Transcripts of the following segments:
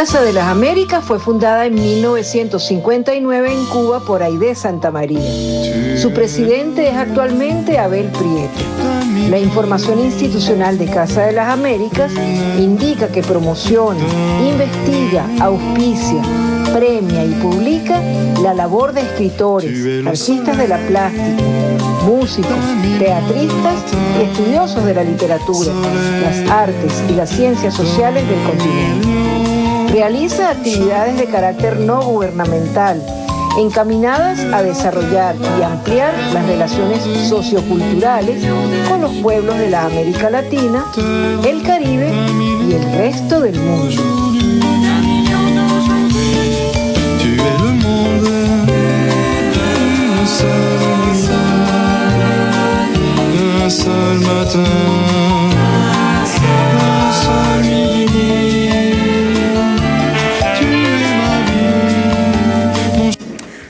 Casa de las Américas fue fundada en 1959 en Cuba por Aidé Santa María. Su presidente es actualmente Abel Prieto. La información institucional de Casa de las Américas indica que promociona, investiga, auspicia, premia y publica la labor de escritores, artistas de la plástica, músicos, teatristas y estudiosos de la literatura, las artes y las ciencias sociales del continente. Realiza actividades de carácter no gubernamental, encaminadas a desarrollar y ampliar las relaciones socioculturales con los pueblos de la América Latina, el Caribe y el resto del mundo.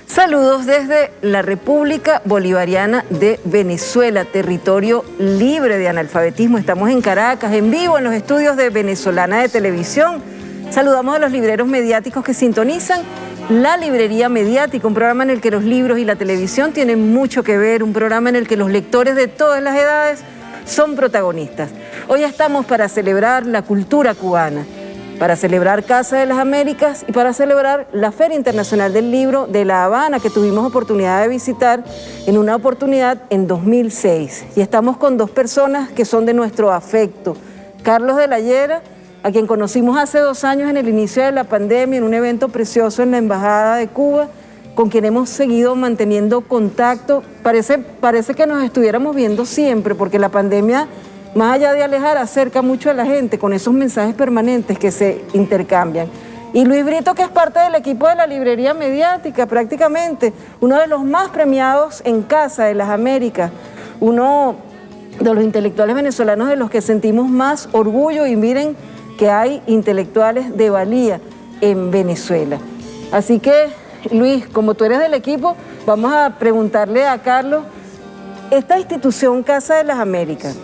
Saludos desde la República Bolivariana de Venezuela, territorio libre de analfabetismo. Estamos en Caracas, en vivo en los estudios de Venezolana de Televisión. Saludamos a los libreros mediáticos que sintonizan La Librería Mediática, un programa en el que los libros y la televisión tienen mucho que ver, un programa en el que los lectores de todas las edades son protagonistas. Hoy estamos para celebrar la cultura cubana, para celebrar Casa de las Américas y para celebrar la Feria Internacional del Libro de La Habana, que tuvimos oportunidad de visitar en una oportunidad en 2006. Y estamos con dos personas que son de nuestro afecto. Carlos de la Llera, a quien conocimos hace 2 años en el inicio de la pandemia, en un evento precioso en la Embajada de Cuba, con quien hemos seguido manteniendo contacto. Parece que nos estuviéramos viendo siempre, porque la pandemia, más allá de alejar, acerca mucho a la gente con esos mensajes permanentes que se intercambian. Y Luis Brito, que es parte del equipo de la Librería Mediática, prácticamente uno de los más premiados en Casa de las Américas, uno de los intelectuales venezolanos de los que sentimos más orgullo, y miren que hay intelectuales de valía en Venezuela. Así que, Luis, como tú eres del equipo, vamos a preguntarle a Carlos, esta institución Casa de las Américas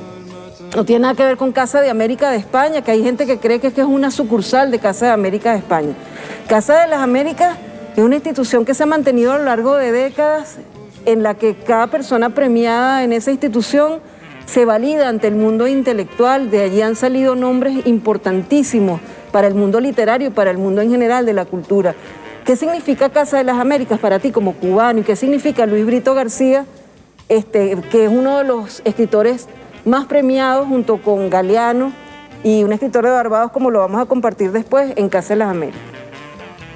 no tiene nada que ver con Casa de América de España, que hay gente que cree que es una sucursal de Casa de América de España. Casa de las Américas es una institución que se ha mantenido a lo largo de décadas, en la que cada persona premiada en esa institución se valida ante el mundo intelectual. De allí han salido nombres importantísimos para el mundo literario y para el mundo en general de la cultura. ¿Qué significa Casa de las Américas para ti como cubano? ¿Y qué significa Luis Brito García, que es uno de los escritores más premiados junto con Galeano y un escritor de Barbados, como lo vamos a compartir después, en Casa de las Américas?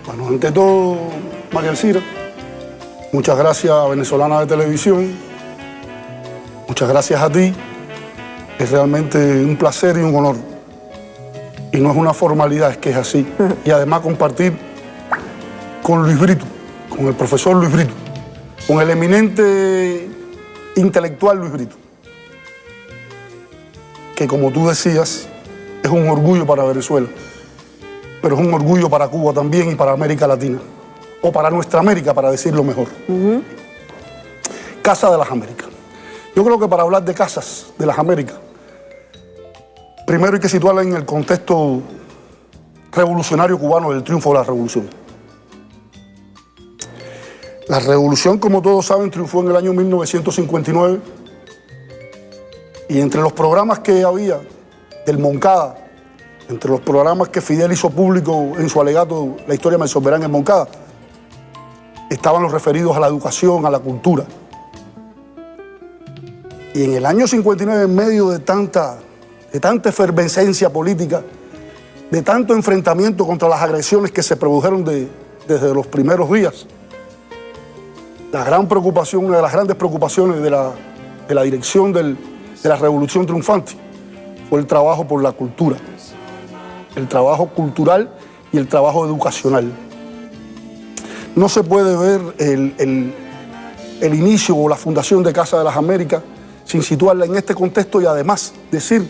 Bueno, ante todo, María Alcira, muchas gracias a Venezolana de Televisión, muchas gracias a ti. Es realmente un placer y un honor. Y no es una formalidad, es que es así. Y además compartir con Luis Brito, con el profesor Luis Brito, con el eminente intelectual Luis Brito, que, como tú decías, es un orgullo para Venezuela, pero es un orgullo para Cuba también y para América Latina, o para nuestra América, para decirlo mejor. Casa de las Américas. Yo creo que para hablar de Casas de las Américas, primero hay que situarla en el contexto revolucionario cubano del triunfo de la revolución. La revolución, como todos saben, triunfó en el año 1959, y entre los programas que había del Moncada, entre los programas que Fidel hizo público en su alegato La historia me resolverán en Moncada, estaban los referidos a la educación, a la cultura. Y en el año 59, en medio de tanta efervescencia política, de tanto enfrentamiento contra las agresiones que se produjeron desde los primeros días, la gran preocupación, una de las grandes preocupaciones de la dirección de la revolución triunfante fue el trabajo por la cultura, el trabajo cultural y el trabajo educacional. No se puede ver el inicio o la fundación de Casa de las Américas sin situarla en este contexto, y además decir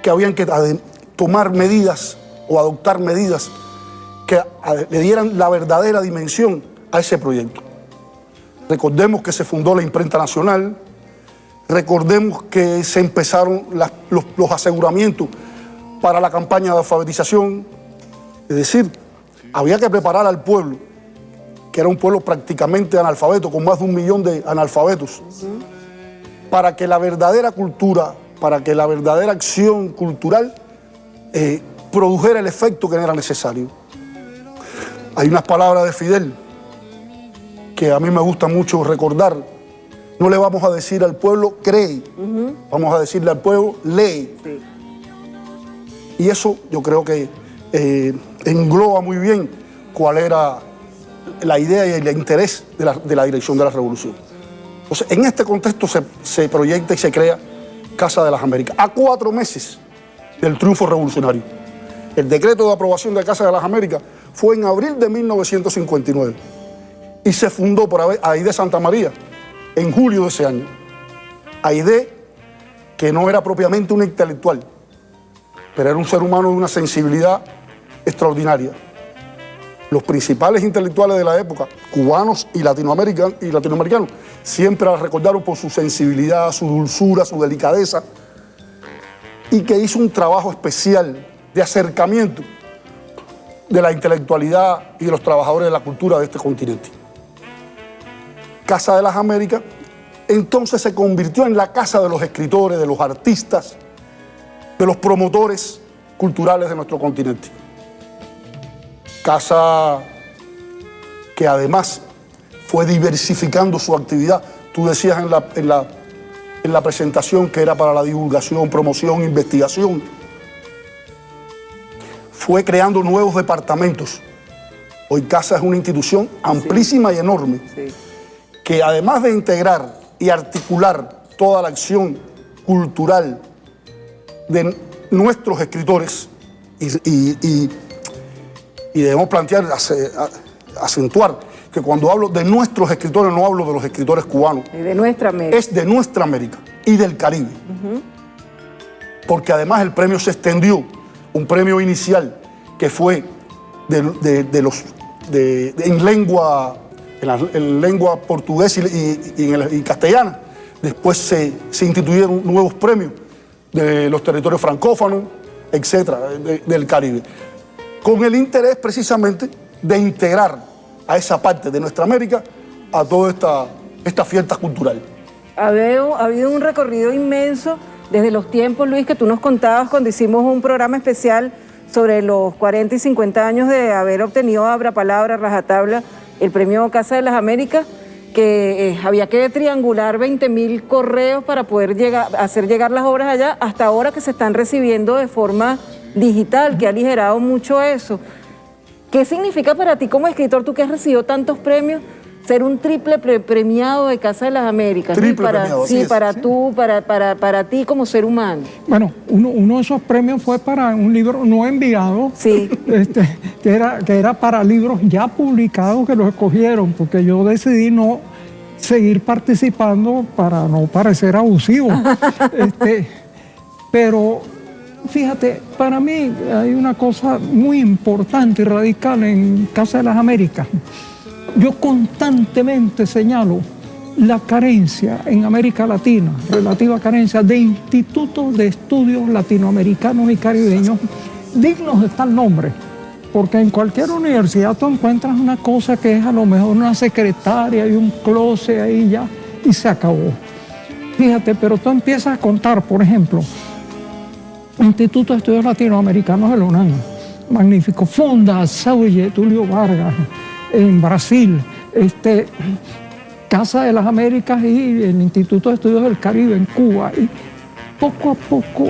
que habían que tomar medidas o adoptar medidas que le dieran la verdadera dimensión a ese proyecto. Recordemos que se fundó la Imprenta Nacional, recordemos que se empezaron los aseguramientos para la campaña de alfabetización, Es decir, había que preparar al pueblo, que era un pueblo prácticamente analfabeto, con más de 1 millón de analfabetos, para que la verdadera cultura, para que la verdadera acción cultural produjera el efecto que era necesario. Hay unas palabras de Fidel que a mí me gusta mucho recordar. No le vamos a decir al pueblo cree, vamos a decirle al pueblo lee. Sí. Y eso yo creo que engloba muy bien cuál era la idea y el interés de la dirección de la revolución. Entonces, en este contexto se proyecta y se crea Casa de las Américas, a 4 meses del triunfo revolucionario. El decreto de aprobación de Casa de las Américas fue en abril de 1959 y se fundó por Aide Santa María en julio de ese año. Aide, que no era propiamente un intelectual, pero era un ser humano de una sensibilidad extraordinaria. Los principales intelectuales de la época, cubanos y latinoamericanos, siempre la recordaron por su sensibilidad, su dulzura, su delicadeza, y que hizo un trabajo especial de acercamiento de la intelectualidad y de los trabajadores de la cultura de este continente. Casa de las Américas entonces se convirtió en la casa de los escritores, de los artistas, de los promotores culturales de nuestro continente. Casa que además fue diversificando su actividad. Tú decías en la presentación que era para la divulgación, promoción, investigación. Fue creando nuevos departamentos. Hoy Casa es una institución amplísima y enorme, que además de integrar y articular toda la acción cultural de nuestros escritores, y debemos plantear, acentuar que cuando hablo de nuestros escritores no hablo de los escritores cubanos. Es de nuestra América. Es de nuestra América y del Caribe. Porque además el premio se extendió, un premio inicial que fue en lengua portuguesa y castellana. Después se instituyeron nuevos premios de los territorios francófonos, etcétera, del Caribe, con el interés precisamente de integrar a esa parte de nuestra América a toda esta fiesta cultural. Ha habido un recorrido inmenso desde los tiempos, Luis, que tú nos contabas cuando hicimos un programa especial sobre los 40 y 50 años de haber obtenido a Abrapalabra, rajatabla, el premio Casa de las Américas, que había que triangular 20.000 correos para poder hacer llegar las obras allá, hasta ahora que se están recibiendo de forma digital, que ha aligerado mucho eso. ¿Qué significa para ti como escritor, tú que has recibido tantos premios, ser un triple premiado de Casa de las Américas? Triple premiado, sí, para ti como ser humano. Bueno, uno de esos premios fue para un libro no enviado, sí. que era para libros ya publicados que los escogieron, porque yo decidí no seguir participando para no parecer abusivo. Pero fíjate, para mí hay una cosa muy importante y radical en Casa de las Américas. Yo constantemente señalo la carencia en América Latina, relativa carencia de institutos de estudios latinoamericanos y caribeños dignos de tal nombre, porque en cualquier universidad tú encuentras una cosa que es a lo mejor una secretaria y un closet ahí ya, y se acabó. Fíjate, pero tú empiezas a contar, por ejemplo, Instituto de Estudios Latinoamericanos de la UNAM, magnífico, funda Saulle, Tulio Vargas, en Brasil, Casa de las Américas y el Instituto de Estudios del Caribe en Cuba. Y poco a poco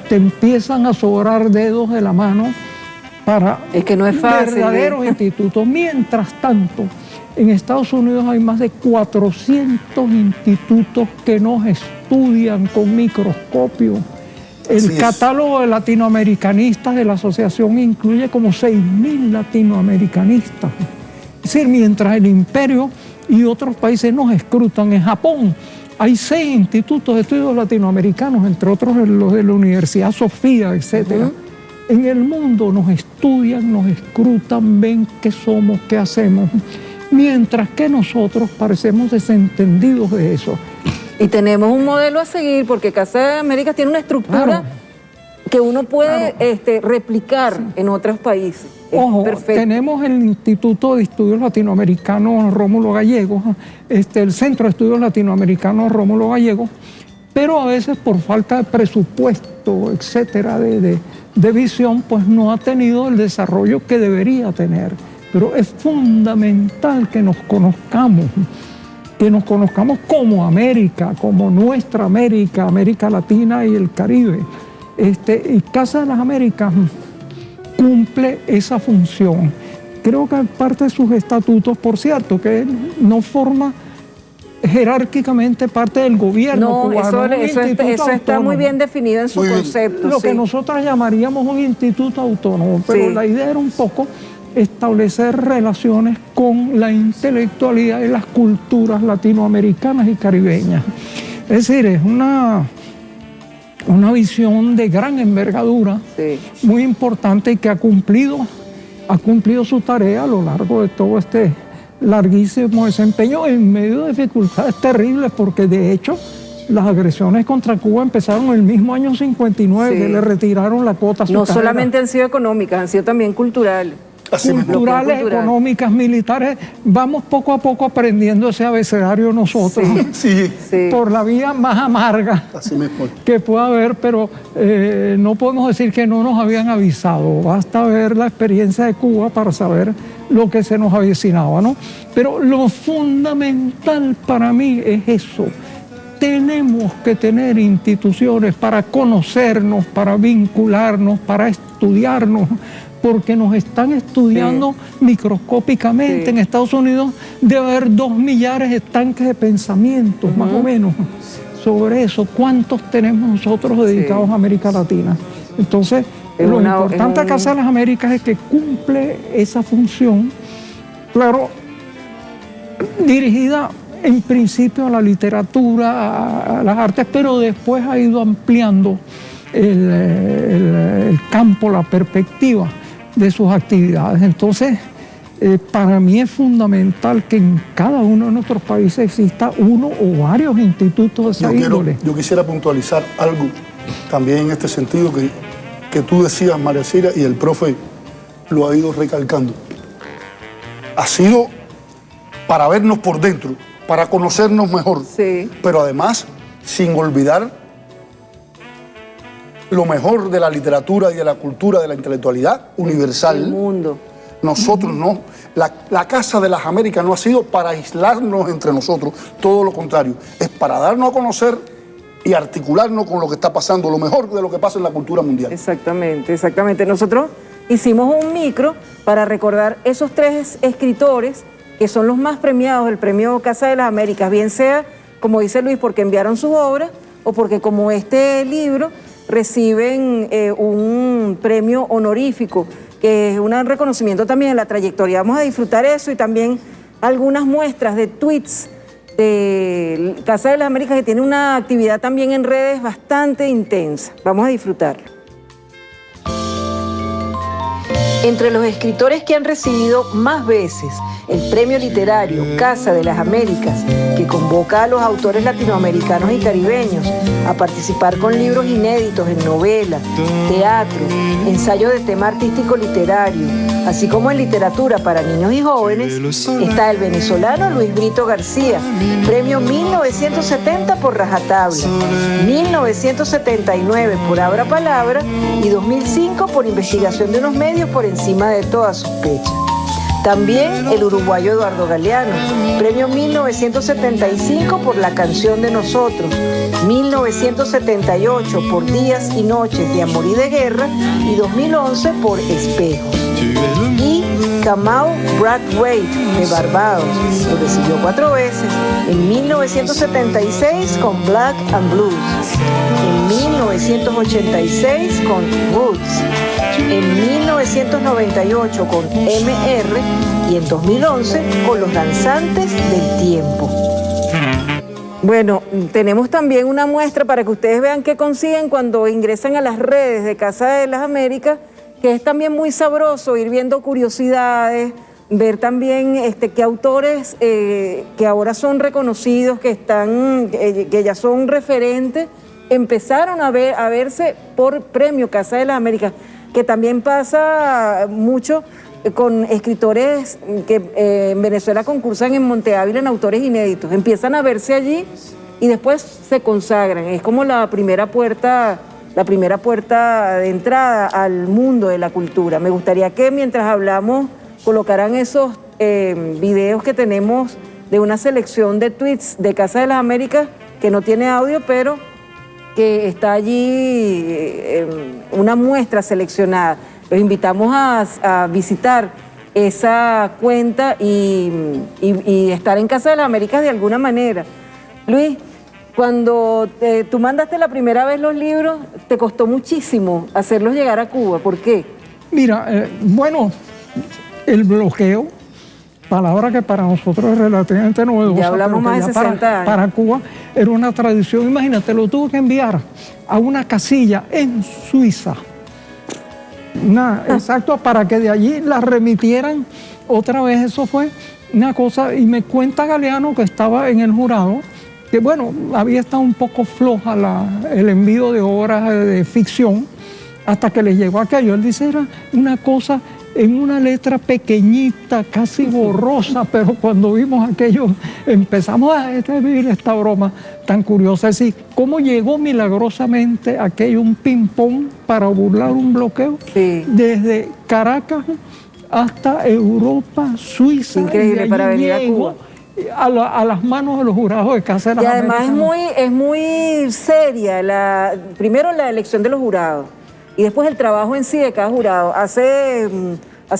te empiezan a sobrar dedos de la mano para verdaderos institutos. Mientras tanto, en Estados Unidos hay más de 400 institutos que nos estudian con microscopio. El catálogo de latinoamericanistas de la asociación incluye como 6.000 latinoamericanistas. Es decir, mientras el imperio y otros países nos escrutan, en Japón hay 6 institutos de estudios latinoamericanos, entre otros los de la Universidad Sofía, etc. En el mundo nos estudian, nos escrutan, ven qué somos, qué hacemos, mientras que nosotros parecemos desentendidos de eso. Y tenemos un modelo a seguir, porque Casa de Américas tiene una estructura que uno puede replicar en otros países. Ojo, tenemos el Instituto de Estudios Latinoamericanos Rómulo Gallegos, el Centro de Estudios Latinoamericanos Rómulo Gallegos, pero a veces por falta de presupuesto, etcétera, de visión, pues no ha tenido el desarrollo que debería tener. Pero es fundamental que nos conozcamos como América, como nuestra América, América Latina y el Caribe. Y Casa de las Américas cumple esa función. Creo que parte de sus estatutos, por cierto, que no forma jerárquicamente parte del gobierno cubano. Eso está muy bien definido en su concepto. Lo que nosotros llamaríamos un instituto autónomo, pero la idea era un poco establecer relaciones con la intelectualidad y las culturas latinoamericanas y caribeñas. Es decir, es una visión de gran envergadura, muy importante, y que ha cumplido su tarea a lo largo de todo este larguísimo desempeño en medio de dificultades terribles, porque de hecho las agresiones contra Cuba empezaron en el mismo año 59, que le retiraron la cuota azucarera. No solamente han sido económicas, han sido también culturales. Culturales, económicas, militares. Vamos poco a poco aprendiendo ese abecedario nosotros, por la vía más amarga que pueda haber, pero no podemos decir que no nos habían avisado. Basta ver la experiencia de Cuba para saber lo que se nos avecinaba, ¿no? Pero lo fundamental para mí es eso. Tenemos que tener instituciones para conocernos, para vincularnos, para estudiarnos, porque nos están estudiando microscópicamente. En Estados Unidos debe haber 2 millares de estanques de pensamientos, más o menos, sobre eso. ¿Cuántos tenemos nosotros dedicados a América Latina? Entonces, lo importante de Casa de las Américas es que cumple esa función, claro, dirigida en principio a la literatura, a las artes, pero después ha ido ampliando el campo, la perspectiva de sus actividades. Entonces, para mí es fundamental que en cada uno de nuestros países exista uno o varios institutos de esa índole. Yo quisiera puntualizar algo también en este sentido que tú decías, María Cira, y el profe lo ha ido recalcando. Ha sido para vernos por dentro, para conocernos mejor, pero además sin olvidar lo mejor de la literatura y de la cultura, de la intelectualidad universal. El mundo. Nosotros no. La Casa de las Américas no ha sido para aislarnos entre nosotros, todo lo contrario. Es para darnos a conocer y articularnos con lo que está pasando, lo mejor de lo que pasa en la cultura mundial. Exactamente, exactamente. Nosotros hicimos un micro para recordar esos 3 escritores que son los más premiados del premio Casa de las Américas, bien sea, como dice Luis, porque enviaron sus obras o porque como este libro reciben un premio honorífico, que es un reconocimiento también de la trayectoria. Vamos a disfrutar eso y también algunas muestras de tweets de Casa de las Américas, que tiene una actividad también en redes bastante intensa. Vamos a disfrutarlo. Entre los escritores que han recibido más veces el premio literario Casa de las Américas, que convoca a los autores latinoamericanos y caribeños a participar con libros inéditos en novela, teatro, ensayo de tema artístico literario, así como en literatura para niños y jóvenes, está el venezolano Luis Brito García, premio 1970 por Rajatabla, 1979 por Abra Palabra y 2005 por Investigación de unos medios por encima de toda sospecha. También el uruguayo Eduardo Galeano, premio 1975 por La canción de nosotros, 1978 por Días y noches de amor y de guerra y 2011 por Espejos. Y Kamau Brathwaite de Barbados, lo recibió 4 veces, en 1976 con Black and Blues, en 1986 con Roots, en 1998 con MR y en 2011 con Los Danzantes del Tiempo. Bueno, tenemos también una muestra para que ustedes vean qué consiguen cuando ingresan a las redes de Casa de las Américas, que es también muy sabroso ir viendo curiosidades, ver también qué autores que ahora son reconocidos, que ya son referentes empezaron a verse por premio Casa de las Américas, que también pasa mucho con escritores que en Venezuela concursan en Monte Ávila en autores inéditos. Empiezan a verse allí y después se consagran. Es como la primera puerta de entrada al mundo de la cultura. Me gustaría que mientras hablamos colocaran esos videos que tenemos de una selección de tweets de Casa de las Américas, que no tiene audio, pero que está allí una muestra seleccionada. Los invitamos a visitar esa cuenta y estar en Casa de las Américas de alguna manera. Luis, cuando tú mandaste la primera vez los libros, te costó muchísimo hacerlos llegar a Cuba. ¿Por qué? Mira, bueno, el bloqueo, palabra que para nosotros es relativamente novedosa. Ya hablamos más de 60 años. Para Cuba era una tradición. Imagínate, lo tuvo que enviar a una casilla en Suiza. Exacto, para que de allí la remitieran otra vez. Eso fue una cosa. Y me cuenta Galeano, que estaba en el jurado, que bueno, había estado un poco floja el envío de obras de ficción, hasta que les llegó aquello. Él dice, era una cosa en una letra pequeñita, casi borrosa, pero cuando vimos aquello, empezamos a vivir esta broma tan curiosa. Es decir, cómo llegó milagrosamente aquello, un ping-pong para burlar un bloqueo, sí, desde Caracas hasta Europa, Suiza. Increíble, para venir a Cuba. A las manos de los jurados de Casa de las Américas. Y además Américas. es muy seria, primero la elección de los jurados y después el trabajo en sí de cada jurado. Hace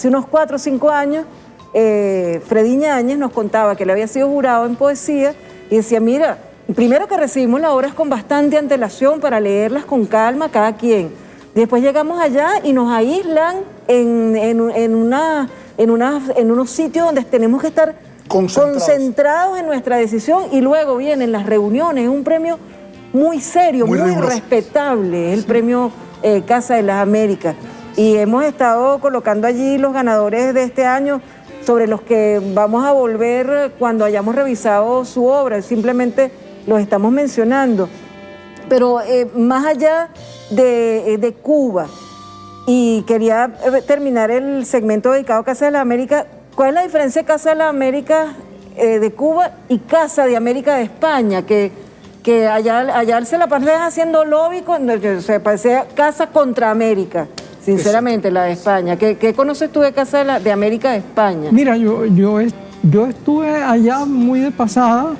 unos 4 o 5 años, Freddy Ñáñez nos contaba que él había sido jurado en poesía y decía, mira, primero que recibimos las obras con bastante antelación para leerlas con calma cada quien. Después llegamos allá y nos aíslan en unos sitios donde tenemos que estar concentrados en nuestra decisión, y luego vienen las reuniones. Es un premio muy serio, muy respetable, es el premio Casa de las Américas. Y hemos estado colocando allí los ganadores de este año, sobre los que vamos a volver cuando hayamos revisado su obra. Simplemente los estamos mencionando. Pero más allá de Cuba, y quería terminar el segmento dedicado a Casa de las Américas. ¿Cuál es la diferencia de Casa de las Américas de Cuba y Casa de América de España? Que allá se la pasan haciendo lobby, cuando se parecía Casa contra América, sinceramente, la de España. ¿Qué conoces tú de Casa de América de España? Mira, yo estuve allá muy de pasada.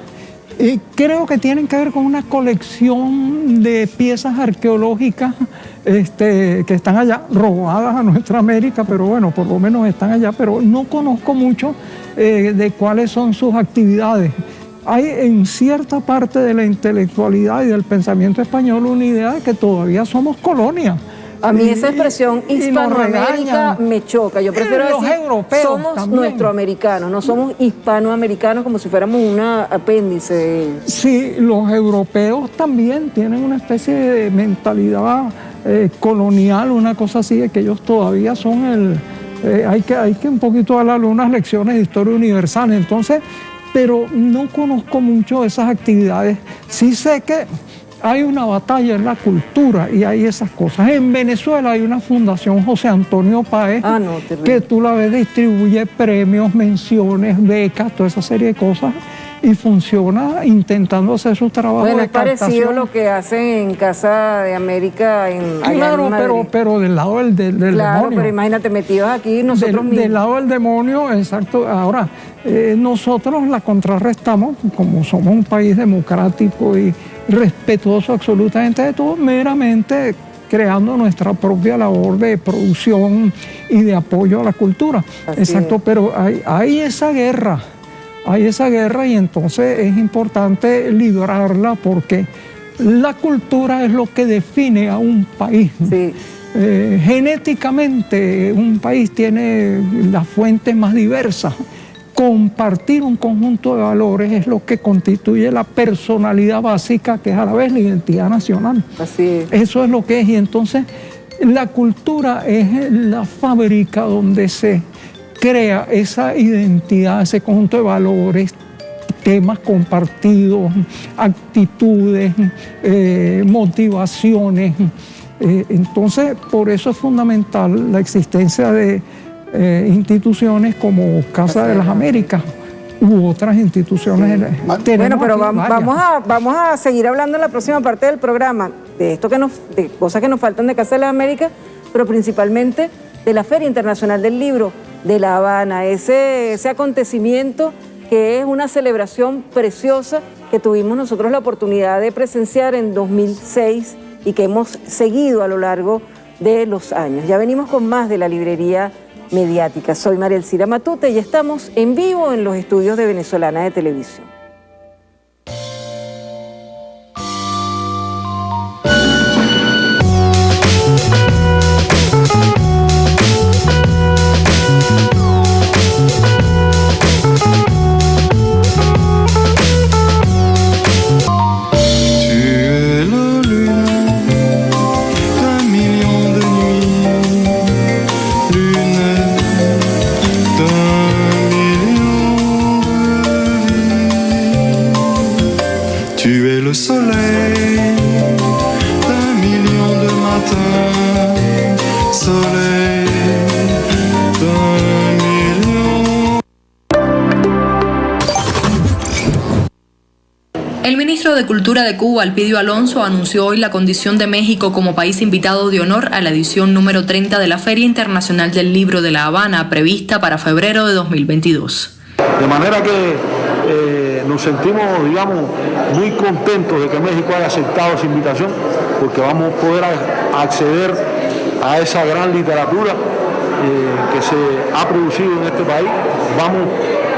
Y creo que tienen que ver con una colección de piezas arqueológicas que están allá, robadas a nuestra América, pero bueno, por lo menos están allá, pero no conozco mucho de cuáles son sus actividades. Hay en cierta parte de la intelectualidad y del pensamiento español una idea de que todavía somos colonia. A mí esa expresión Hispanoamérica me choca. Yo prefiero decir, somos también nuestroamericanos, no somos hispanoamericanos como si fuéramos un apéndice de ellos. Sí, los europeos también tienen una especie de mentalidad colonial, una cosa así, de que ellos todavía son hay que un poquito darle unas lecciones de historia universal. Entonces, pero no conozco mucho esas actividades. Sí sé que hay una batalla en la cultura y hay esas cosas. En Venezuela hay una fundación José Antonio Páez, que tú la ves, distribuye premios, menciones, becas, toda esa serie de cosas, y funciona intentando hacer su trabajo de captación. Bueno, es parecido lo que hacen en Casa de América claro, pero del lado del demonio. Claro, pero imagínate, metidos aquí nosotros mismos. Del lado del demonio, exacto. Ahora, nosotros la contrarrestamos, como somos un país democrático y respetuoso absolutamente de todo, meramente creando nuestra propia labor de producción y de apoyo a la cultura. Exacto, pero hay esa guerra. Y entonces es importante librarla, porque la cultura es lo que define a un país. Sí. Genéticamente un país tiene las fuentes más diversas. Compartir un conjunto de valores es lo que constituye la personalidad básica, que es a la vez la identidad nacional. Así es. Eso es lo que es. Y entonces la cultura es la fábrica donde se crea esa identidad, ese conjunto de valores temas compartidos, actitudes, motivaciones. Entonces, por eso es fundamental la existencia de instituciones como Casa de las Américas u otras instituciones. Bueno, pero vamos a seguir hablando en la próxima parte del programa de esto de cosas que nos faltan de Casa de las Américas, pero principalmente de la Feria Internacional del Libro de La Habana, ese acontecimiento que es una celebración preciosa que tuvimos nosotros la oportunidad de presenciar en 2006 y que hemos seguido a lo largo de los años. Ya venimos con más de la librería mediática. Soy María Elcira Matute y estamos en vivo en los estudios de Venezolana de Televisión. El ministro de Cultura de Cuba, Elpidio Alonso, anunció hoy la condición de México como país invitado de honor a la edición número 30 de la Feria Internacional del Libro de La Habana, prevista para febrero de 2022. De manera que nos sentimos, digamos, muy contentos de que México haya aceptado esa invitación, porque vamos a poder acceder a esa gran literatura que se ha producido en este país. Vamos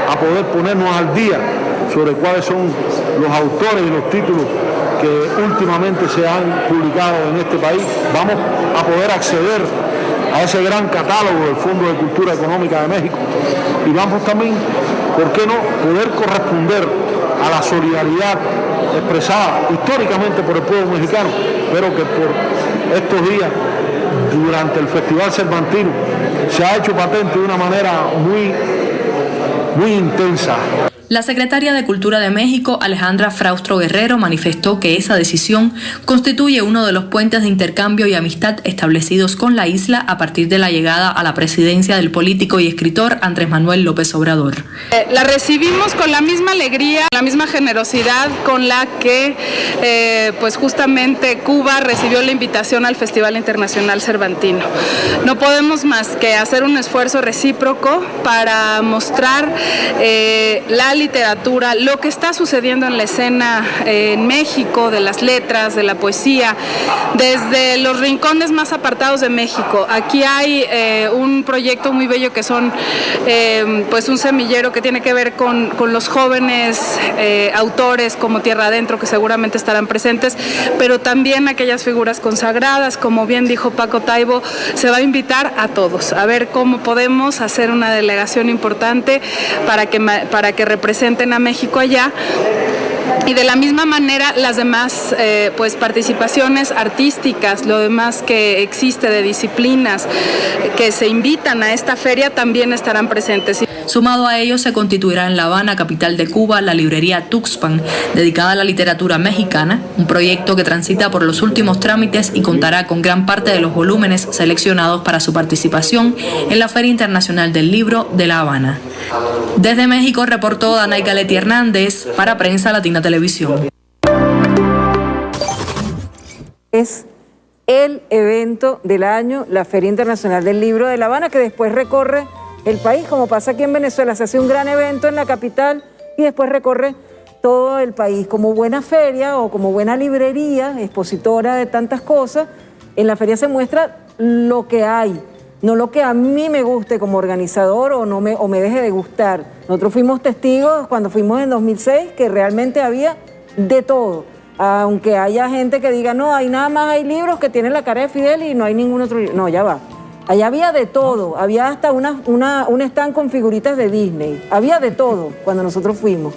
a poder ponernos al día sobre cuáles son los autores y los títulos que últimamente se han publicado en este país. Vamos a poder acceder a ese gran catálogo del Fondo de Cultura Económica de México y vamos también, ¿por qué no?, poder corresponder a la solidaridad expresada históricamente por el pueblo mexicano, pero que por estos días, durante el Festival Cervantino, se ha hecho patente de una manera muy intensa. La secretaria de Cultura de México, Alejandra Fraustro Guerrero, manifestó que esa decisión constituye uno de los puentes de intercambio y amistad establecidos con la isla a partir de la llegada a la presidencia del político y escritor Andrés Manuel López Obrador. La recibimos con la misma alegría, la misma generosidad con la que pues justamente Cuba recibió la invitación al Festival Internacional Cervantino. No podemos más que hacer un esfuerzo recíproco para mostrar la literatura, lo que está sucediendo en la escena en México, de las letras, de la poesía, desde los rincones más apartados de México. Aquí hay un proyecto muy bello que son pues un semillero que tiene que ver con los jóvenes autores como Tierra Adentro, que seguramente estarán presentes, pero también aquellas figuras consagradas, como bien dijo Paco Taibo. Se va a invitar a todos a ver cómo podemos hacer una delegación importante para que representen a México allá. Y de la misma manera las demás pues participaciones artísticas, lo demás que existe de disciplinas que se invitan a esta feria también estarán presentes. Sumado a ello se constituirá en La Habana, capital de Cuba, la librería Tuxpan, dedicada a la literatura mexicana, un proyecto que transita por los últimos trámites y contará con gran parte de los volúmenes seleccionados para su participación en la Feria Internacional del Libro de La Habana. Desde México reportó Danay Galetti Hernández para Prensa Latina Televisión. Es el evento del año, la Feria Internacional del Libro de La Habana, que después recorre el país, como pasa aquí en Venezuela. Se hace un gran evento en la capital y después recorre todo el país. Como buena feria o como buena librería, expositora de tantas cosas, en la feria se muestra lo que hay, no lo que a mí me guste como organizador o me deje de gustar. Nosotros fuimos testigos cuando fuimos en 2006 que realmente había de todo. Aunque haya gente que diga, no, hay nada más, hay libros que tienen la cara de Fidel y no hay ningún otro libro. No, ya va. Allá había de todo, había hasta un stand con figuritas de Disney, había de todo cuando nosotros fuimos.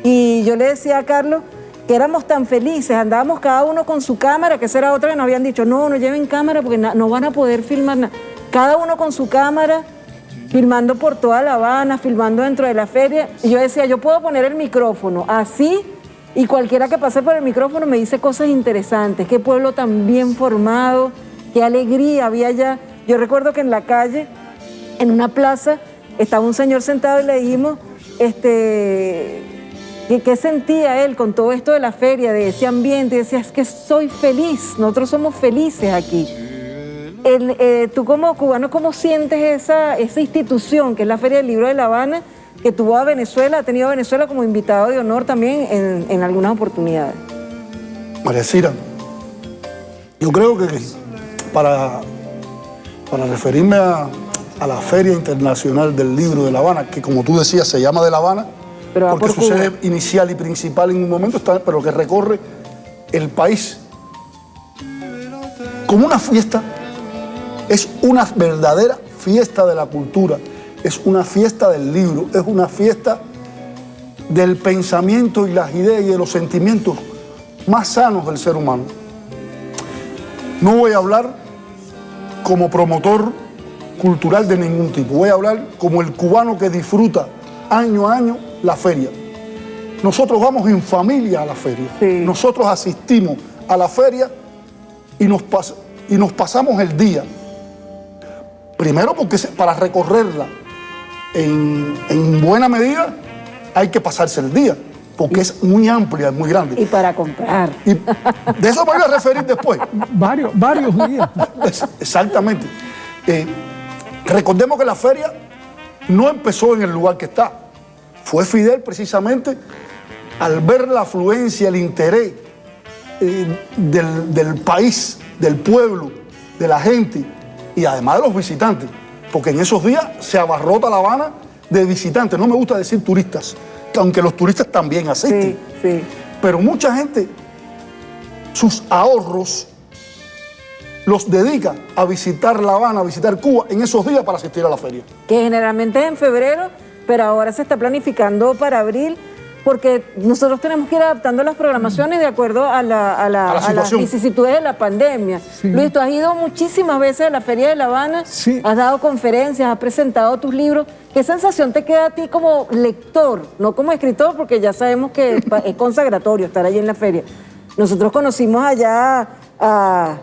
Y yo le decía a Carlos que éramos tan felices, andábamos cada uno con su cámara, que esa era otra que nos habían dicho, no lleven cámara porque no van a poder filmar nada. Cada uno con su cámara filmando por toda La Habana, filmando dentro de la feria. Y yo decía, yo puedo poner el micrófono así y cualquiera que pase por el micrófono me dice cosas interesantes. Qué pueblo tan bien formado, qué alegría había allá. Yo recuerdo que en la calle, en una plaza, estaba un señor sentado y le dijimos, ¿qué sentía él con todo esto de la feria, de ese ambiente? Y decía, es que soy feliz, nosotros somos felices aquí. Tú como cubano, ¿cómo sientes esa institución que es la Feria del Libro de La Habana, que tuvo a Venezuela, ha tenido a Venezuela como invitado de honor también en algunas oportunidades? María Cira, yo creo que para referirme a la Feria Internacional del Libro de La Habana, que como tú decías se llama de La Habana, pero porque su sede inicial y principal en un momento está, pero que recorre el país como una fiesta. Es una verdadera fiesta de la cultura, es una fiesta del libro, es una fiesta del pensamiento y las ideas y de los sentimientos más sanos del ser humano. No voy a hablar como promotor cultural de ningún tipo, voy a hablar como el cubano que disfruta año a año la feria. Nosotros vamos en familia a la feria, sí. Nosotros asistimos a la feria y nos pasamos el día. Primero porque para recorrerla en buena medida hay que pasarse el día, porque es muy amplia, es muy grande. Y para comprar. Y de eso me voy a referir después. Varios días. Exactamente. Recordemos que la feria no empezó en el lugar que está. Fue Fidel precisamente al ver la afluencia, el interés del país, del pueblo, de la gente y además de los visitantes, porque en esos días se abarrota La Habana de visitantes. No me gusta decir turistas, aunque los turistas también asisten. Sí. Pero mucha gente sus ahorros los dedica a visitar La Habana, a visitar Cuba en esos días para asistir a la feria. Que generalmente es en febrero, pero ahora se está planificando para abril, porque nosotros tenemos que ir adaptando las programaciones de acuerdo a las vicisitudes de la pandemia. Sí. Luis, tú has ido muchísimas veces a la Feria de La Habana, sí. Has dado conferencias, has presentado tus libros. ¿Qué sensación te queda a ti como lector, no como escritor? Porque ya sabemos que es consagratorio estar allí en la feria. Nosotros conocimos allá a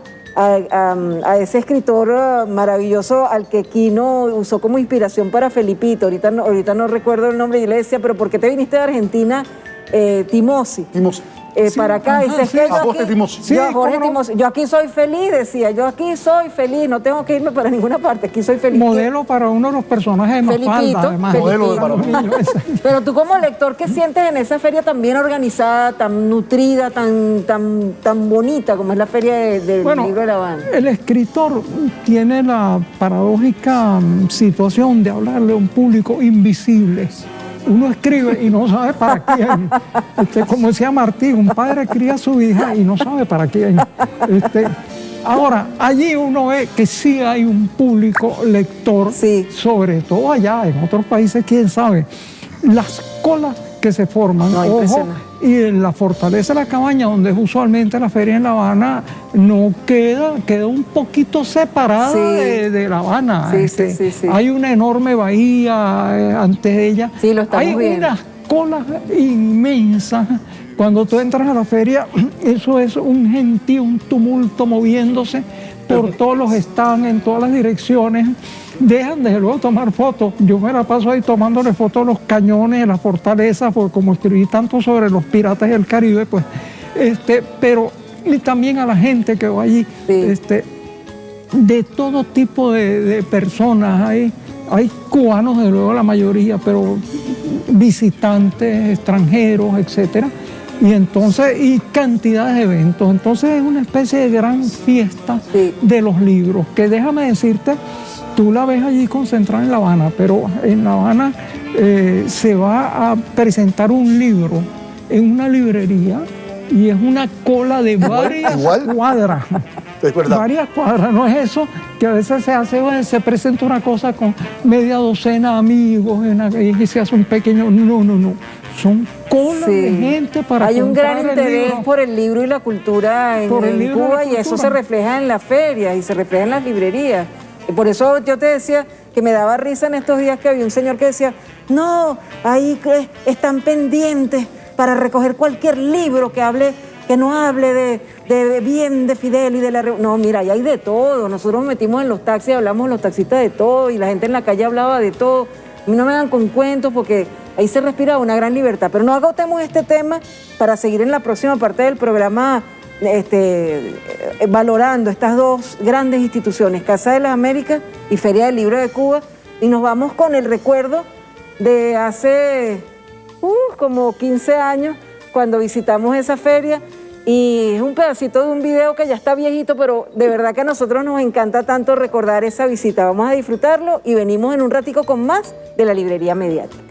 ese escritor maravilloso al que Quino usó como inspiración para Felipito. Ahorita no recuerdo el nombre, y le decía, pero ¿por qué te viniste de Argentina, Timosi? Sí, para acá, dice que Jorge Timosi. Yo aquí soy feliz, decía, yo aquí soy feliz, no tengo que irme para ninguna parte, aquí soy feliz. Modelo para uno de los personajes de Mafalda, además. Modelo para mí. Pero tú como lector, ¿qué sientes en esa feria tan bien organizada, tan nutrida, tan bonita como es la Feria del Libro de La Habana? El escritor tiene la paradójica situación de hablarle a un público invisible. Uno escribe y no sabe para quién. Como decía Martí, un padre cría a su hija y no sabe para quién. Ahora, allí uno ve que sí hay un público lector, sí. Sobre todo allá, en otros países, quién sabe. Las colas que se forman, ojo, y en la Fortaleza de la Cabaña, donde es usualmente la feria en La Habana, no queda un poquito separada, sí. de La Habana. Sí. Hay una enorme bahía antes de ella. Sí, lo estamos hay viendo. Unas colas inmensas. Cuando tú entras a la feria, eso es un gentío, un tumulto moviéndose por todos los stands, en todas las direcciones. Dejan desde luego tomar fotos. Yo me la paso ahí tomándole fotos a los cañones de la fortaleza, porque como escribí tanto sobre los piratas del Caribe, pues, pero y también a la gente que va allí, sí. De todo tipo de personas. Hay cubanos, desde luego la mayoría, pero visitantes, extranjeros, etcétera. Y cantidades de eventos. Entonces es una especie de gran fiesta, sí. De los libros, que déjame decirte, tú la ves allí concentrada en La Habana, pero en La Habana se va a presentar un libro en una librería y es una cola de varias cuadras. Es verdad. Varias cuadras, no es eso que a veces se presenta una cosa con media docena de amigos y se hace un pequeño... No. Son colas, sí. De gente para hay un gran interés por el libro y la cultura en Cuba, y eso se refleja en las ferias y se refleja en las librerías. Y por eso yo te decía que me daba risa en estos días, que había un señor que decía, no, ahí están pendientes para recoger cualquier libro que no hable de bien de Fidel y de la... No, mira, ahí hay de todo. Nosotros nos metimos en los taxis, hablamos los taxistas de todo y la gente en la calle hablaba de todo. A mí no me dan con cuentos porque ahí se respira una gran libertad. Pero no agotemos este tema para seguir en la próxima parte del programa valorando estas dos grandes instituciones, Casa de las Américas y Feria del Libro de Cuba. Y nos vamos con el recuerdo de hace como 15 años, cuando visitamos esa feria, y es un pedacito de un video que ya está viejito, pero de verdad que a nosotros nos encanta tanto recordar esa visita. Vamos a disfrutarlo y venimos en un ratico con más de la Librería Mediática.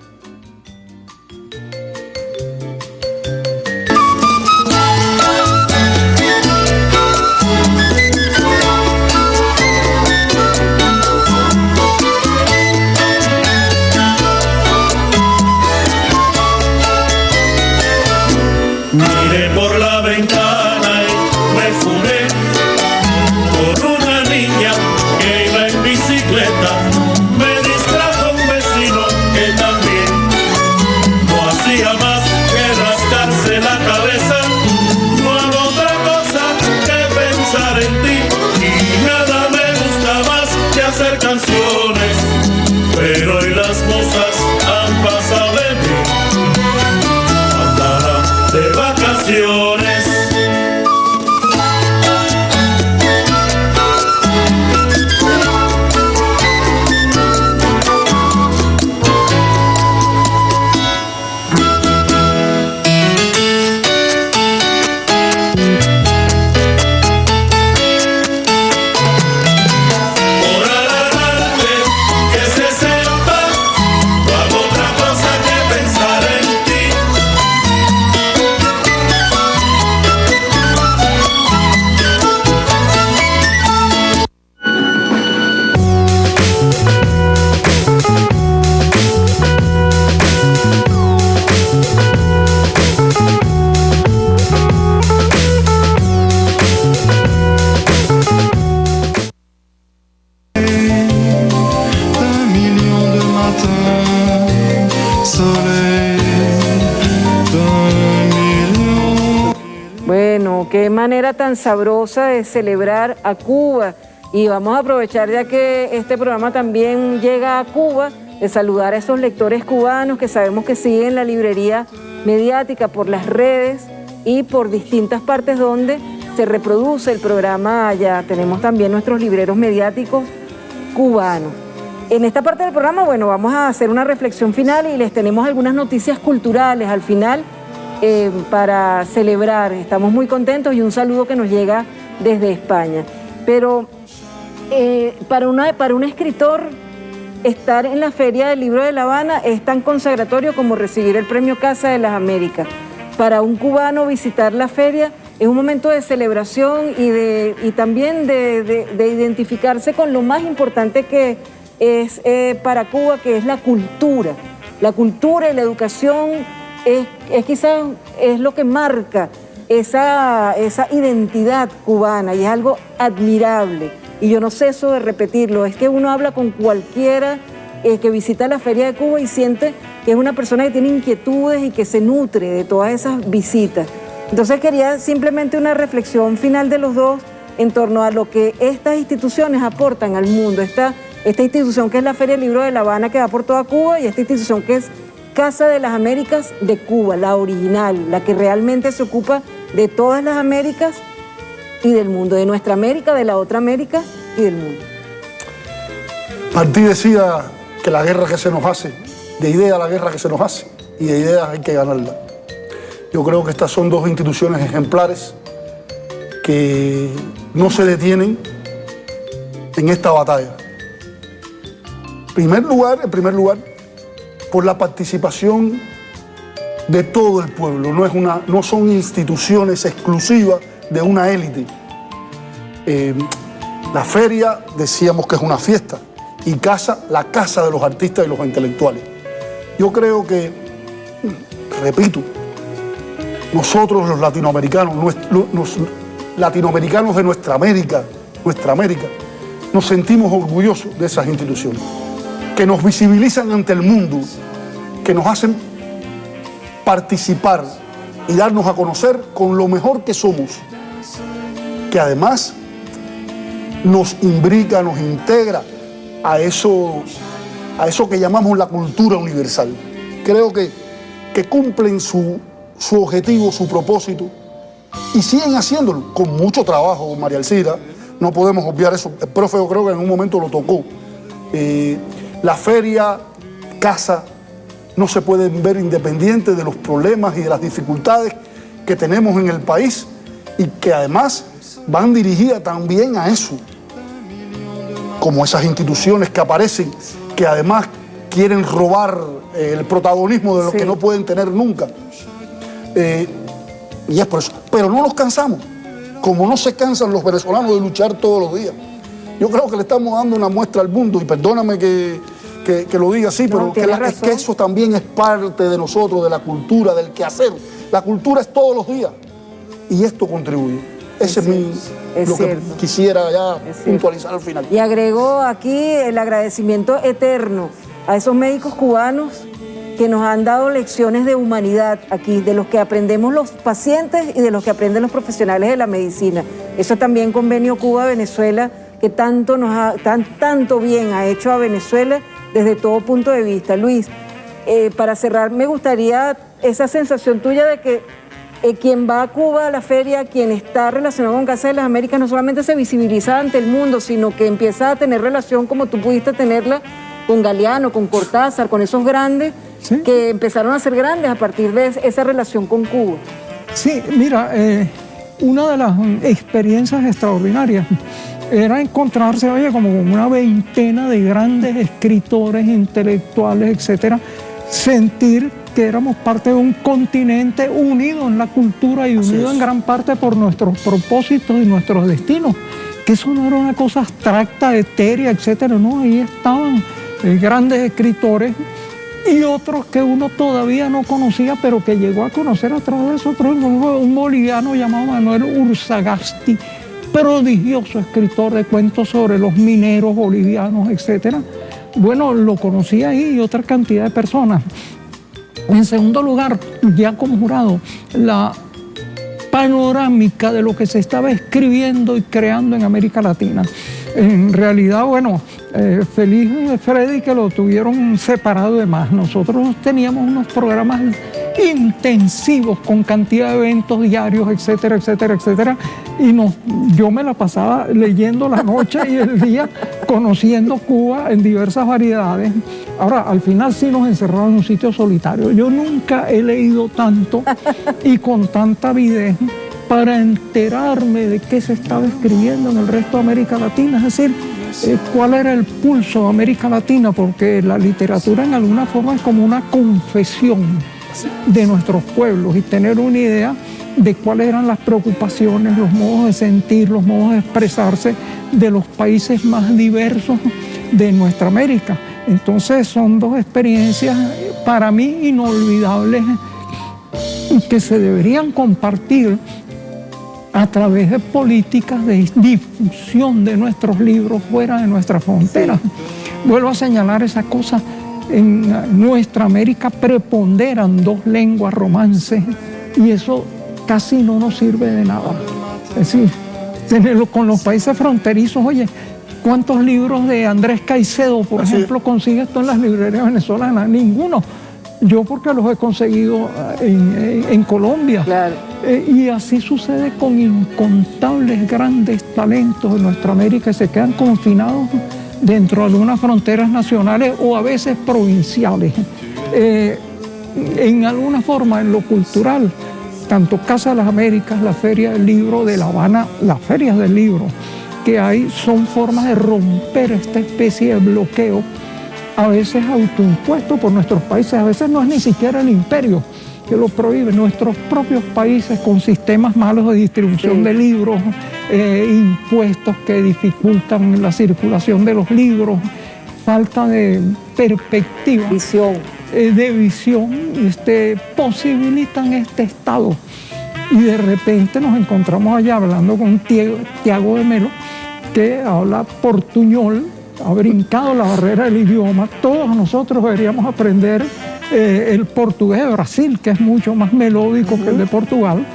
Miré por la ventana y me fumé por una niña que iba en bicicleta. Me distrajo un vecino que también no hacía más que rascarse la cabeza. No hago otra cosa que pensar en ti y nada me gusta más que hacer canciones. Pero hoy las cosas han pasado de mí. De vacaciones. Por adelante que se sepa, no hago otra cosa que pensar en ti. Un million de matins, soleil d'un million. Bueno, qué manera tan sabrosa de celebrar a Cuba. Y vamos a aprovechar, ya que este programa también llega a Cuba, de saludar a esos lectores cubanos que sabemos que siguen la Librería Mediática por las redes y por distintas partes donde se reproduce el programa allá. Tenemos también nuestros libreros mediáticos cubanos. En esta parte del programa, bueno, vamos a hacer una reflexión final y les tenemos algunas noticias culturales al final para celebrar. Estamos muy contentos y un saludo que nos llega desde España. Pero para un escritor, estar en la Feria del Libro de La Habana es tan consagratorio como recibir el premio Casa de las Américas. Para un cubano, visitar la feria es un momento de celebración y también de identificarse con lo más importante que es para Cuba, que es la cultura. La cultura y la educación es quizás lo que marca esa identidad cubana y es algo admirable. Y yo no ceso de repetirlo, es que uno habla con cualquiera que visita la Feria de Cuba y siente que es una persona que tiene inquietudes y que se nutre de todas esas visitas. Entonces quería simplemente una reflexión final de los dos en torno a lo que estas instituciones aportan al mundo. Esta institución que es la Feria del Libro de La Habana, que va por toda Cuba, y esta institución que es Casa de las Américas de Cuba, la original, la que realmente se ocupa de todas las Américas y del mundo, de nuestra América, de la otra América y del mundo. Martí decía que la guerra que se nos hace, de idea la guerra que se nos hace, y de ideas hay que ganarla. Yo creo que estas son dos instituciones ejemplares que no se detienen en esta batalla. En primer lugar, por la participación de todo el pueblo. No son instituciones exclusivas de una élite. La feria, decíamos que es una fiesta, y la casa de los artistas y los intelectuales. Yo creo que, repito, nosotros los latinoamericanos, los latinoamericanos de nuestra América, nos sentimos orgullosos de esas instituciones. que nos visibilizan ante el mundo, que nos hacen participar y darnos a conocer con lo mejor que somos, que además nos imbrica, nos integra a eso que llamamos la cultura universal. Creo que cumplen su objetivo, su propósito, y siguen haciéndolo con mucho trabajo, María Alcira. No podemos obviar eso. El profe, yo creo que en un momento lo tocó. La feria, casa, no se pueden ver independientes de los problemas y de las dificultades que tenemos en el país, y que además van dirigidas también a eso, como esas instituciones que aparecen, que además quieren robar el protagonismo de lo que no pueden tener nunca. Y es por eso. Pero no nos cansamos, como no se cansan los venezolanos de luchar todos los días. Yo creo que le estamos dando una muestra al mundo, y perdóname que lo diga así, pero es que eso también es parte de nosotros, de la cultura, del quehacer. La cultura es todos los días, y esto contribuye. Ese es lo que quisiera ya puntualizar al final. Y agregó aquí el agradecimiento eterno a esos médicos cubanos que nos han dado lecciones de humanidad aquí, de los que aprendemos los pacientes y de los que aprenden los profesionales de la medicina. Eso también convenio Cuba-Venezuela, que tanto bien ha hecho a Venezuela desde todo punto de vista. Luis, para cerrar, me gustaría esa sensación tuya de que quien va a Cuba a la feria, quien está relacionado con Casa de las Américas, no solamente se visibiliza ante el mundo, sino que empieza a tener relación como tú pudiste tenerla con Galeano, con Cortázar, con esos grandes que empezaron a ser grandes a partir de esa relación con Cuba. Sí, mira, una de las experiencias extraordinarias era encontrarse, como con una veintena de grandes escritores, intelectuales, etcétera, sentir que éramos parte de un continente unido en la cultura y unido en gran parte por nuestros propósitos y nuestros destinos. Que eso no era una cosa abstracta, etérea, etcétera, no, ahí estaban grandes escritores y otros que uno todavía no conocía, pero que llegó a conocer a través de eso. Un boliviano llamado Manuel Urzagasti, prodigioso escritor de cuentos sobre los mineros bolivianos, etcétera. Bueno, lo conocí ahí y otra cantidad de personas. En segundo lugar, ya como jurado, la panorámica de lo que se estaba escribiendo y creando en América Latina. En realidad, bueno, feliz Freddy que lo tuvieron separado de más. Nosotros teníamos unos programas intensivos con cantidad de eventos diarios, etcétera, etcétera, etcétera. Y yo me la pasaba leyendo la noche y el día, conociendo Cuba en diversas variedades. Ahora, al final sí nos encerraron en un sitio solitario. Yo nunca he leído tanto y con tanta avidez para enterarme de qué se estaba escribiendo en el resto de América Latina, es decir, cuál era el pulso de América Latina, porque la literatura en alguna forma es como una confesión de nuestros pueblos, y tener una idea de cuáles eran las preocupaciones, los modos de sentir, los modos de expresarse de los países más diversos de nuestra América. Entonces son dos experiencias para mí inolvidables que se deberían compartir a través de políticas de difusión de nuestros libros fuera de nuestras fronteras. Vuelvo a señalar esa cosa. En nuestra América preponderan dos lenguas romances y eso casi no nos sirve de nada. Es decir, tenerlo con los países fronterizos, oye, ¿cuántos libros de Andrés Caicedo, por ejemplo, consigues tú en las librerías venezolanas? Ninguno. Yo porque los he conseguido en Colombia. Claro. Y así sucede con incontables grandes talentos de nuestra América que se quedan confinados dentro de algunas fronteras nacionales o a veces provinciales. En alguna forma, en lo cultural, tanto Casa de las Américas, la Feria del Libro de La Habana, las ferias del libro que hay son formas de romper esta especie de bloqueo, a veces autoimpuesto por nuestros países, a veces no es ni siquiera el imperio que lo prohíbe, nuestros propios países con sistemas malos de distribución de libros, impuestos que dificultan la circulación de los libros, falta de perspectiva, de visión, posibilitan este estado. Y de repente nos encontramos allá hablando con Tiago de Melo, que habla portuñol, ha brincado la barrera del idioma. Todos nosotros deberíamos aprender el portugués de Brasil, que es mucho más melódico que el de Portugal,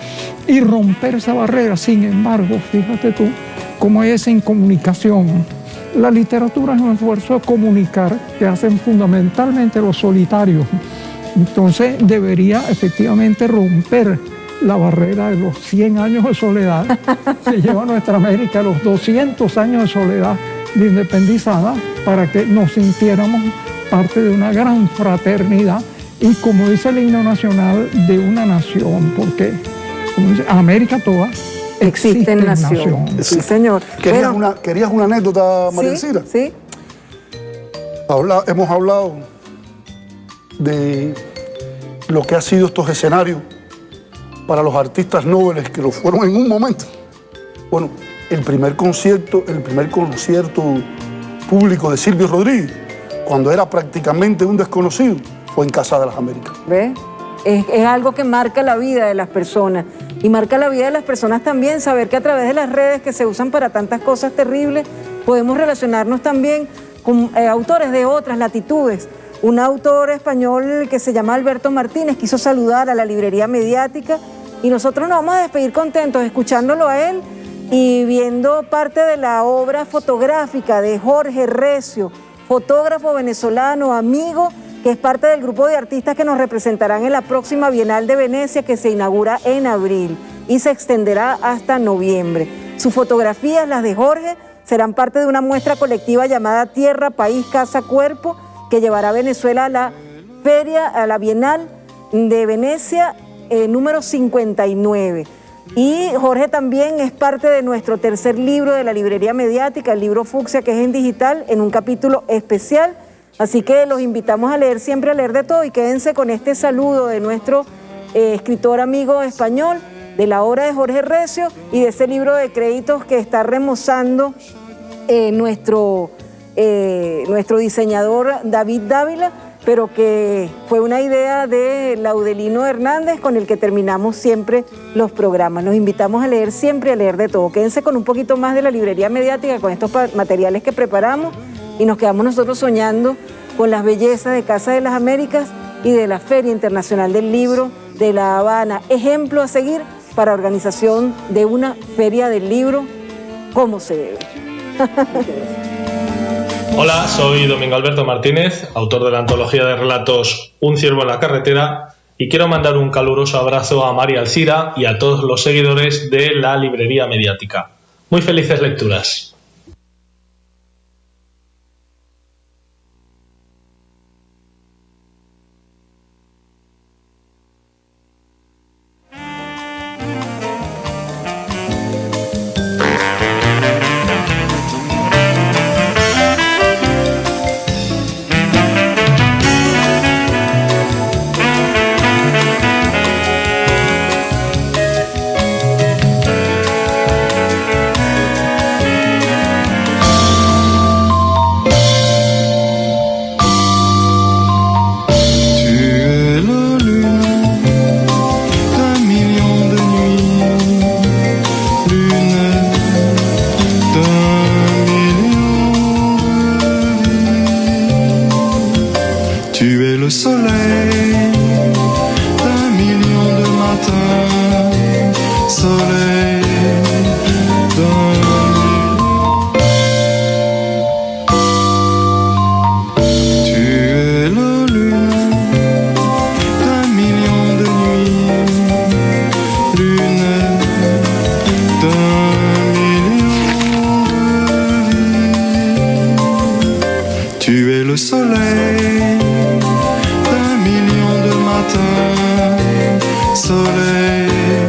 y romper esa barrera. Sin embargo, fíjate tú cómo hay esa incomunicación. La literatura es un esfuerzo de comunicar que hacen fundamentalmente los solitarios. Entonces debería efectivamente romper la barrera de los 100 años de soledad que lleva nuestra América, los 200 años de soledad de independizada, para que nos sintiéramos parte de una gran fraternidad y, como dice el himno nacional, de una nación, porque, como dice, América toda existe en nación. Sí, señor. ¿Querías una anécdota, María Elcira? Sí. Hemos hablado de lo que ha sido estos escenarios para los artistas nobles que lo fueron en un momento. Bueno, el primer concierto público de Silvio Rodríguez, cuando era prácticamente un desconocido, fue en Casa de las Américas. ¿Ves? Es algo que marca la vida de las personas. Y marca la vida de las personas también saber que a través de las redes que se usan para tantas cosas terribles, podemos relacionarnos también con autores de otras latitudes. Un autor español que se llama Alberto Martínez quiso saludar a la librería mediática y nosotros nos vamos a despedir contentos escuchándolo a él y viendo parte de la obra fotográfica de Jorge Recio, fotógrafo venezolano, amigo, que es parte del grupo de artistas que nos representarán en la próxima Bienal de Venecia, que se inaugura en abril y se extenderá hasta noviembre. Sus fotografías, las de Jorge, serán parte de una muestra colectiva llamada Tierra, País, Casa, Cuerpo, que llevará a Venezuela a la feria, a la Bienal de Venecia número 59. Y Jorge también es parte de nuestro tercer libro de la librería mediática, el libro Fucsia, que es en digital, en un capítulo especial. Así que los invitamos a leer siempre, a leer de todo, y quédense con este saludo de nuestro escritor amigo español, de la obra de Jorge Recio y de ese libro de créditos que está remozando nuestro diseñador David Dávila, pero que fue una idea de Laudelino Hernández, con el que terminamos siempre los programas. Los invitamos a leer siempre, a leer de todo. Quédense con un poquito más de la librería mediática, con estos materiales que preparamos, y nos quedamos nosotros soñando con las bellezas de Casa de las Américas y de la Feria Internacional del Libro de La Habana. Ejemplo a seguir para organización de una Feria del Libro como se debe. Hola, soy Domingo Alberto Martínez, autor de la antología de relatos Un ciervo en la carretera, y quiero mandar un caluroso abrazo a María Elcira y a todos los seguidores de la librería mediática. Muy felices lecturas. le soleil d'un million de matins, soleil d'un million. Tu es la lune d'un million de nuits, lune d'un million de vies. Tu es le soleil d'un million de matins, soleil